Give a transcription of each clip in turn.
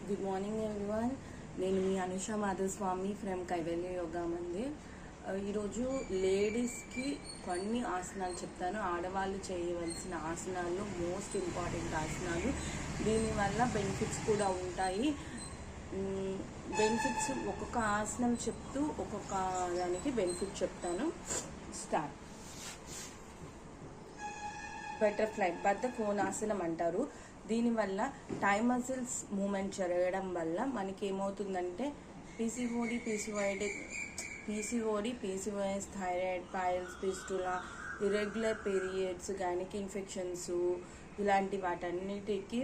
Good morning everyone. నేను మీ Anusha Madhavaswami from Kaivalya yoga Mandir. ఈరోజు లేడీస్కి కొన్ని ఆసనాలు చెప్తాను. ఆడవాళ్ళు చేయవలసిన ఆసనాల్లో మోస్ట్ ఇంపార్టెంట్ ఆసనాలు. దీనివల్ల బెనిఫిట్స్ కూడా ఉంటాయి. బెనిఫిట్స్ ఒక్కొక్క ఆసనం చెప్తూ ఒక్కొక్క దానికి బెనిఫిట్ చెప్తాను. స్టార్ట్. బటర్ఫ్లై కోణాసనం అంటారు. దీనివల్ల థై మజిల్స్ మూమెంట్ జరగడం వల్ల మనకి ఏమవుతుందంటే PCOD, thyroid, piles, పిస్టులా, irregular periods, gynaec infections ఇలాంటి వాటన్నిటికీ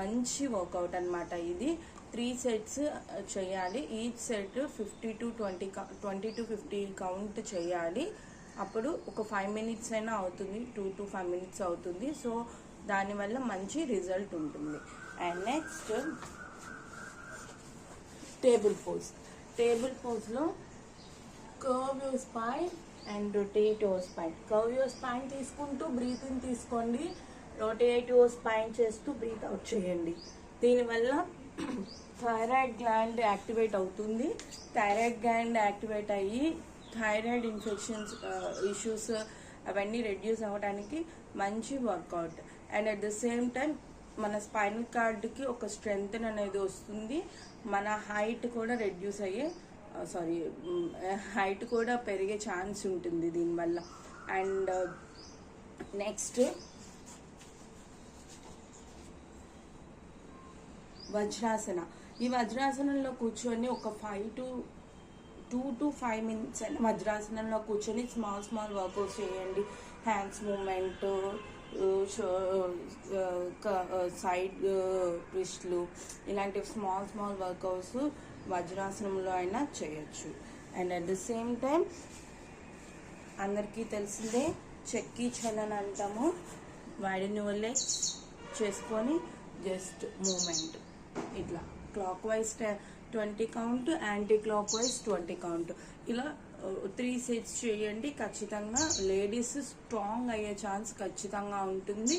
మంచి వర్కౌట్ అనమాట. ఇది 3 సెట్స్ చేయాలి. ఈచ్ సెట్ 20 to 50 కౌంట్ చేయాలి. అప్పుడు ఒక 5 minutes అయినా అవుతుంది, 2 to 5 minutes అవుతుంది. సో దానివల్ల మంచి రిజల్ట్ ఉంటుంది. అండ్ నెక్స్ట్ టేబుల్ పోజ్లో curve your spine and rotate your spine. Curve your spine తీసుకుంటూ బ్రీత్ ఇన్ తీసుకోండి, రొటేట్ యువర్ స్పైన్ చేస్తూ బ్రీత్ అవుట్ చేయండి. దీనివల్ల థైరాయిడ్ గ్లాండ్ యాక్టివేట్ అవుతుంది. థైరాయిడ్ గ్లాండ్ యాక్టివేట్ అయ్యి థైరాయిడ్ ఇన్ఫెక్షన్స్ ఇష్యూస్ అవన్నీ రెడ్యూస్ అవ్వడానికి మంచి workout. And at the same time మన స్పైనల్ కార్డ్కి ఒక స్ట్రెంగ్త్ అనేది వస్తుంది. మన హైట్ కూడా రెడ్యూస్ అయ్యే హైట్ కూడా పెరిగే ఛాన్స్ ఉంటుంది దీనివల్ల. And next Vajrasana. ఈ వజ్రాసనంలో కూర్చొని ఒక 2 to 5 minutes అయినా వజ్రాసనంలో కూర్చొని స్మాల్ వర్కౌట్స్ చేయండి. హ్యాండ్స్ మూమెంట్, సైడ్ ట్విస్ట్లు, ఇలాంటి స్మాల్ వర్కౌట్స్ వజ్రాసనంలో అయినా చేయొచ్చు. And at the same time అందరికీ తెలిసిందే చెక్కీ చలన్ అంటాము. వైడెన్ యువర్ లెగ్స్ చేసుకొని జస్ట్ మూమెంట్ ఇట్లా clock wise 20 count, anti clock wise 20 count, ఇలా 3 సెట్స్ చేయండి. ఖచ్చితంగా లేడీస్ స్ట్రాంగ్ అయ్యే ఛాన్స్ ఖచ్చితంగా ఉంటుంది.